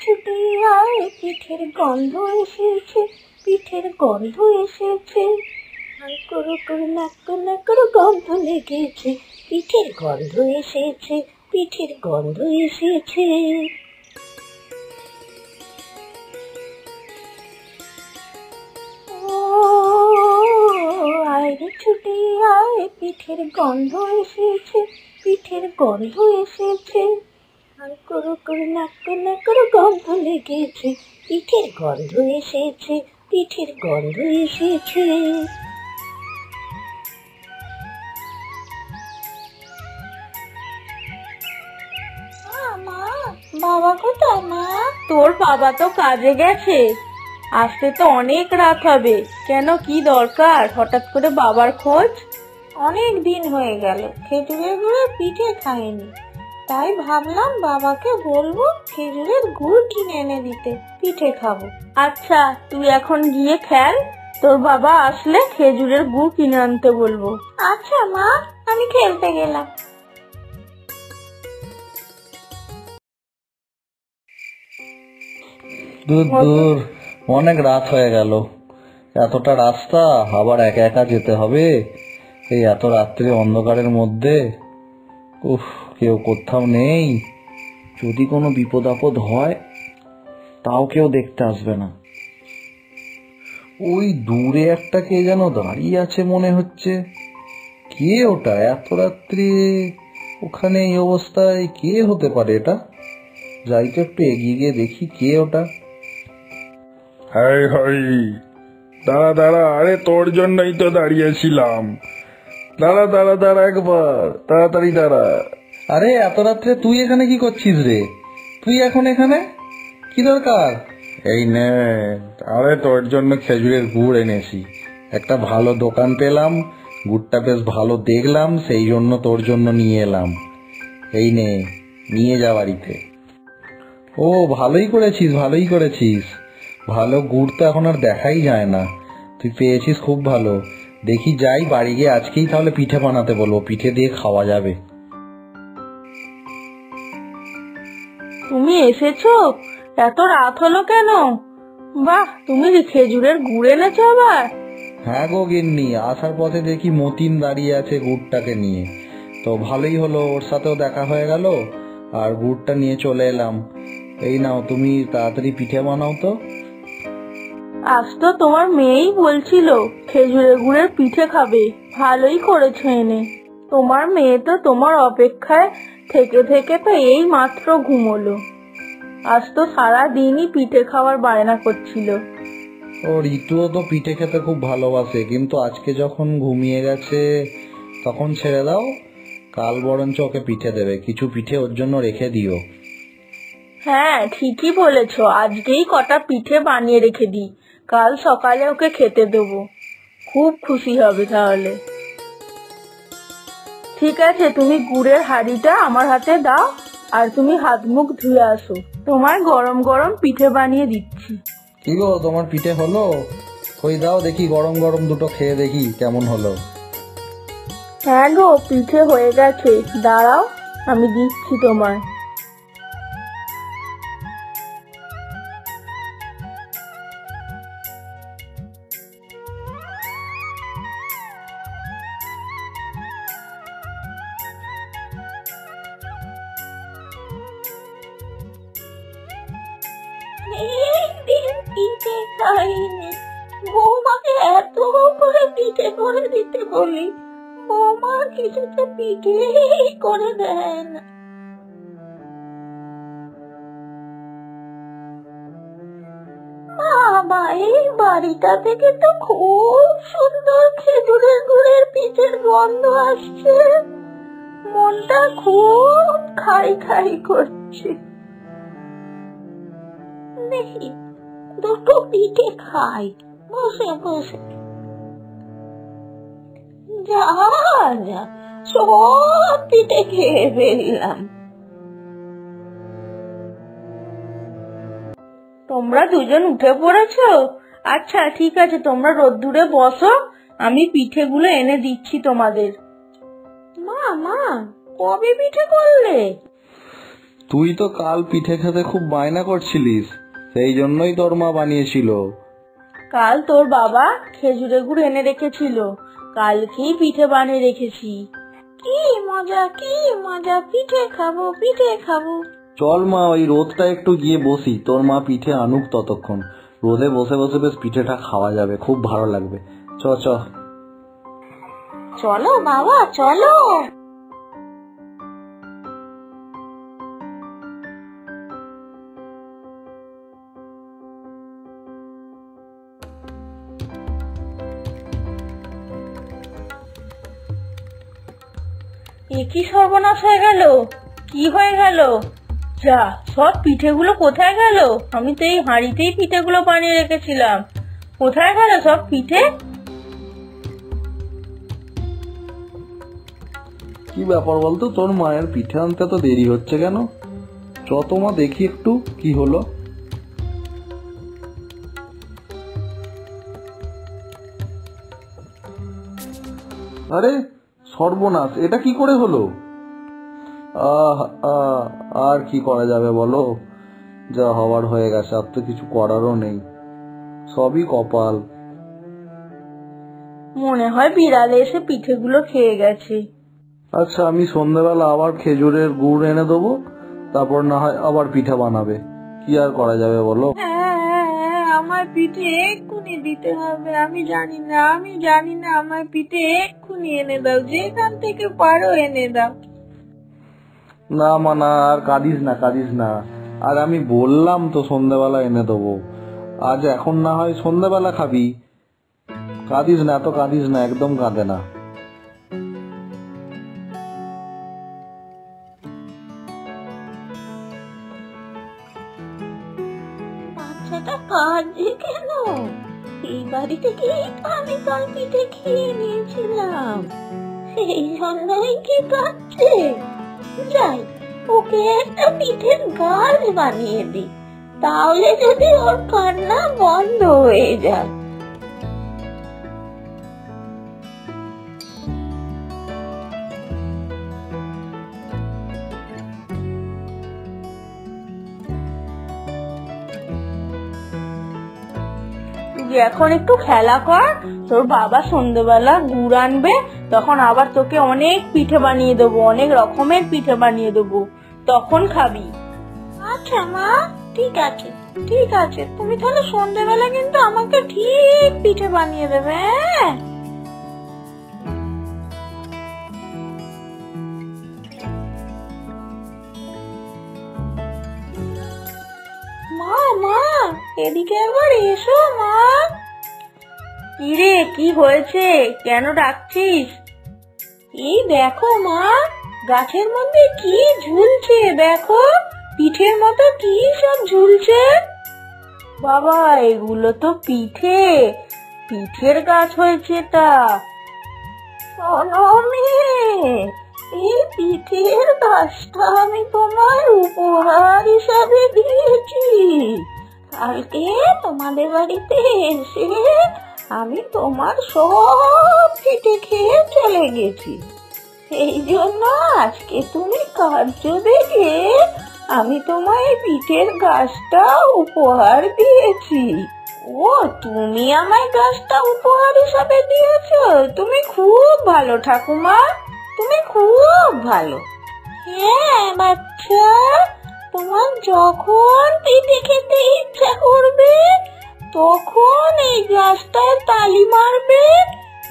ছুটে আয়, পিঠের গন্ধ এসেছে, পিঠের গন্ধ এসেছে। আর করো করো না করো গন্ধ লেগেছে, পিঠের গন্ধ এসেছে, পিঠের গন্ধ এসেছে। ও আয় রে ছুটে আয়, পিঠের গন্ধ এসেছে, পিঠের গন্ধ এসেছে। আর করো করো না করো গন্ধ লেগেছে, পিঠের গন্ধ এসেছে, পিঠের গন্ধ এসেছে। মা, বাবা কোথায় মা? তোর বাবা তো কাজে গেছে, আসতে তো অনেক রাত হবে। কেন, কি দরকার হঠাৎ করে বাবার খোঁজ? অনেক দিন হয়ে গেল খেজুরের গুড়ের পিঠে খাইনি, তাই ভাবলাম বাবাকে বলবো খেজুরের গুড় কিনে এনে দিতে, পিঠে খাবো। আচ্ছা, তুই এখন গিয়ে খেল, তোর বাবা আসলে খেজুরের গুড় কিনে আনতে বলবো। আচ্ছা মা, আমি খেলতে গেলাম। দূর দূর, অনেক রাত হয়ে গেল। এতটা রাস্তা আবার একা একা যেতে হবে এই এত রাত্রি অন্ধকারের মধ্যে। উফ, কেউ কোথাও নেই। যদি কোনো বিপদ আপদ হয় তাও কেউ দেখতে আসবে না। ওই দূরে একটা কে যেন দাঁড়িয়ে আছে মনে হচ্ছে। কে ওটা এত রাত্রি ওখানে এই অবস্থায়? কে হতে পারে এটা? যাই তো একটু এগিয়ে গিয়ে দেখি কে ওটা। হাই হাই, দাঁড়া দাঁড়া, আরে তোর জন্যই তো দাঁড়িয়েছিলাম। দাঁড়া দাঁড়া দাঁড়া, একবার তাড়াতাড়ি দাঁড়া। আরে এত রাত্রে তুই এখানে কি করছিস রে? তুই এখন এখানে কি দরকার? এই নে, আরে তোর জন্য খেজুরের গুড় এনেছি। একটা ভালো দোকান পেলাম, গুড়টা বেশ ভালো দেখলাম, সেই জন্য তোর জন্য নিয়ে এলাম। এই নে, নিয়ে যা বাড়িতে। ও ভালোই করেছিস, ভালোই করেছিস। ভালো গুড় তো এখন আর দেখাই যায় না। তুই পেয়েছিস খুব ভালো। দেখি যাই বাড়ি গিয়ে আজকেই তাহলে পিঠে বানাতে বলবো, পিঠে দিয়ে খাওয়া যাবে। তুমি এসেছো? এত রাত হলো কেন? বাহ, তুমি খেজুরের গুড় এনেছো আবার? হ্যাঁ গো গিন্নি, আসার পথে দেখি মতিন দাঁড়িয়ে আছে গুড়টাকে নিয়ে, তো ভালোই হলো, ওর সাথেও দেখা হয়ে গেল আর গুড়টা নিয়ে চলে এলাম। এই নাও, তুমি তাড়াতাড়ি পিঠে বানাও তো। আজ তো তোমার মেয়েই বলছিল খেজুরের গুড়ের পিঠে খাবে, ভালোই করেছো এনে। তোমার মেয়ে তো তোমার অপেক্ষায় থেকে থেকে তো এই মাত্র ঘুমোলো। আজ তো সারা দিনই পিঠে খাওয়ার বায়না করছিল। ও ঋতুও তো পিঠে খেতে খুব ভালোবাসে, কিন্তু আজকে যখন ঘুমিয়ে গেছে তখন ছেড়ে দাও। কাল বরঞ্চ ওকে পিঠে দেবে, কিছু পিঠে ওর জন্য রেখে দিও। হ্যাঁ, ঠিকই বলেছো, আজকেই কটা পিঠে বানিয়ে রেখে দিই, কাল সকালে ওকে খেতে দেবো। খুব খুশি হবে তাহলে। ঠিক আছে, তুমি গুড়ের হাঁড়িটা আমার হাতে দাও, আর তুমি হাত মুখ ধুয়ে আসো, তোমার গরম গরম পিঠে বানিয়ে দিচ্ছি। কি গো, তোমার পিঠে হলো? কই দাও দেখি, গরম গরম দুটো খেয়ে দেখি কেমন হলো। হ্যাঁ গো, পিঠে হয়ে গেছে, দাঁড়াও আমি দিচ্ছি তোমায়। পিঠে খাইনি, বৌমাকে এত করে পিঠে করে দিতে বলি, বৌমা কিছুতে পিঠে করে দেয় না। বাবা, এই বাড়িটা থেকে তো খুব সুন্দর খেজুরের গুড়ের পিঠের গন্ধ আসছে, মনটা খুব খাই খাই করছে। দেখি দুটো পিঠে খাই বসে বসে। যা যা, সব পিঠে খেয়ে ফেললাম। তোমরা দুজন উঠে পড়েছো? আচ্ছা ঠিক আছে, তোমরা রোদ্দুরে বসো, আমি পিঠেগুলো এনে দিচ্ছি তোমাদের। মা মা, কবে পিঠে করলে? তুই তো কাল পিঠে খেতে খুব বায়না করছিলিস, সেই জন্যই তোর মা বানিয়েছিল। কাল তোর বাবা খেজুরের গুড় এনে রেখেছিল, কালকেই পিঠে বানিয়ে রেখেছি। কি মজা, কি মজা, পিঠে খাবো, পিঠে খাবো। চল মা, ওই রোদটা একটু গিয়ে বসি, তোর মা পিঠে আনুক ততক্ষণ। রোদে বসে বসে বেশ পিঠেটা খাওয়া যাবে, খুব ভালো লাগবে। চ চ। চলো বাবা, চলো। এ কি সর্বনাশ হয়ে গেল, কি হয়ে গেল? যা, সব পিঠেগুলো কোথায় গেল? আমি তো এই হাঁড়িতেই পিঠেগুলো বানিয়ে রেখেছিলাম, কোথায় গেল সব পিঠে? কি ব্যাপার বলতো, তোর মায়ের পিঠে আনতে তো দেরি হচ্ছে কেন? চ তো মা, দেখি একটু কি হলো। আরে সর্বনাশ, এটা কি করে হলো? আর কি করা যাবে বলো, যা হওয়ার হয়ে গেছে, আর তো কিছু করারও নেই, সবই কপাল। মনে হয় বিড়ালে এসে পিঠেগুলো খেয়ে গেছে। আচ্ছা, আমি সন্ধ্যেবেলা আবার খেজুরের গুড় এনে দেবো, তারপর না হয় আবার পিঠা বানাবে, কি আর করা যাবে বলো। আমার পিঠে এক্ষুনি দিতে হবে, আমি জানি না, আমার পিঠে এক্ষুনি এনে দাও, যেখান থেকে পারো এনে দাও। না মা, না, আর কাঁদিস না, আর আমি বললাম তো সন্ধ্যেবেলা এনে দেবো, আজ এখন না হয় সন্ধ্যেবেলা খাবি। কাঁদিস না, এত কাঁদিস না, একদম কাঁদে না। বাচ্চাটা কাঁদছে কেন? এই বাড়ি থেকে আমি কাল পিঠে খেয়ে নিয়েছিলাম, সেই জন্যই কি কাঁদছে? যাই, ওকে একটা পিঠের গাছ বানিয়ে দিই, তাহলে যদি ওর কান্না বন্ধ হয়ে যায়। তুই এখন একটু খেলা কর, তোর বাবা সন্ধ্যেবেলা গুড় আনবে, তখন আবার তোকে অনেক পিঠে বানিয়ে দেবো, অনেক রকমের পিঠে বানিয়ে দেবো, তখন খাবি। আচ্ছা মা, ঠিক আছে, ঠিক আছে, তুমি তাহলে সন্ধ্যেবেলা কিন্তু আমাকে ঠিক পিঠে বানিয়ে দেবে, হ্যাঁ? মা, মা, এদিকে একবার এসো মা। কিরে, কি হয়েছে, কেন ডাকছিস? এই দেখো মা, গাছের মধ্যে কি ঝুলছে দেখো, পিঠের মতো কি সব ঝুলছে। বাবা, এগুলো তো পিঠের গাছ হয়েছে এটা। শোনো মেয়ে, এই পিঠের গাছটা আমি তোমার উপহার হিসাবে দিয়েছি। কালকে তোমাদের বাড়িতে এসে আমি তোমার সব পিঠে খেয়ে চলে গেছি, এই জন্য আজকে তুমি কার্য দেখে আমি তোমায় পিঠের গাছটা উপহার দিয়েছি। ও, তুমি আমায় গাছটা উপহার হিসাবে দিয়েছো? তুমি খুব ভালো ঠাকুমা, তুমি খুব ভালো। হ্যাঁ বাচ্চা, তোমার যখন পিঠে খেতে ইচ্ছা করবে তখন এই গাছটায় তালি মারবে,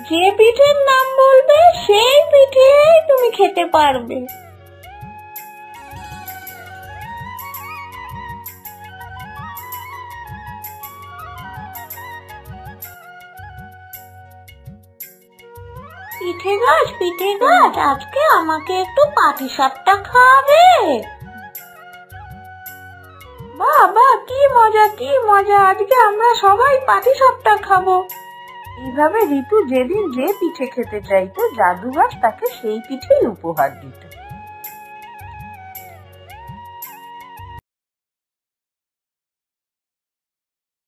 যে পিঠের নাম বলবে সেই পিঠে তুমি খেতে পারবে। পিঠে গাছ, আজকে আমাকে একটু পাটিসাপটা খাওয়াবে? বাবা, কি মজা, আজকে আমরা সবাই পাটিসাপটা খাবো। এইভাবে ঋতু যেদিন যে পিঠে খেতে চাইতো, জাদু গাছ তাকে সেই পিঠেই উপহার দিত।